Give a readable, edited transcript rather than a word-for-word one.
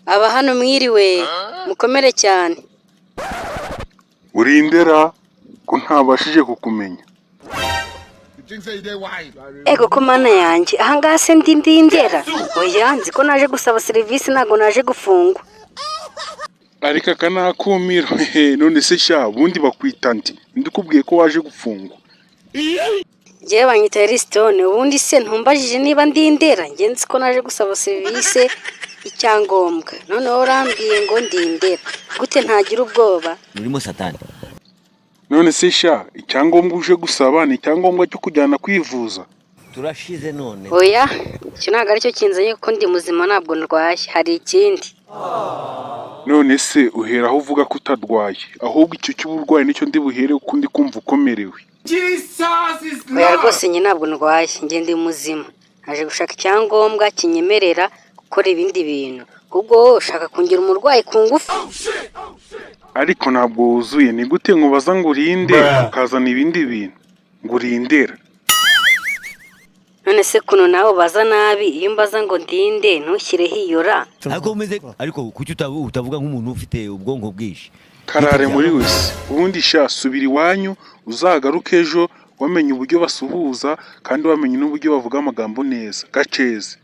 aba hano mwiriwe mukomere cyane. Urindera ko ntabashije kukumenya. Ego ko mana yanjye ahangaha se ndindera. Oya nzi ko naje gusaba serivisi ntago naje gufungwa. Ariko aka nakumiro none se sha bundi bakwita ndi ndikubwiye ko waje gufungwa. Jewe banyita Elistone ubundi se ntumbajije niba ndindera nge nzi ko naje gusaba serivisi icyangombwa none urambwiye ngo ndindera gute ntagira ubwoba urimo satani. None se sha icyangombwa uje gusaba ni icyangombwa cyo kujyana kwivuza. Turashize none. Oya cyo ntago aricyo kinzanye kuko ndi muzima ntabwo ndwaye hari ikindi. None se uhera aho uvuga ko utadwaye ahubwo icyo cy'uburwayi nicyo ndi buhere uko ndi kumva ukomerewe. Oya rwose njye ntabwo ndwaye njye ndi muzima naje gushaka icyangombwa kinyemerera gukora ibindi bintu ubwo wowe ushaka kungira umurwayi ku ngufu. Ariko ntabwo wuzuye ni gute nkubaza ngo urinde ukazana ibindi bintu ngo urindera. None se kuno nawe baza nabi iyo mbaza ngo ndinde ntushyireho iyora. Ariko kuki utavuga nk'umuntu ufite ubwonko bwinshi. Karare muri wese ubundi sha subira iwanyu uzagaruke ejo wamenye uburyo basuhuza kandi wamenye n'uburyo bavuga amagambo neza gaceze.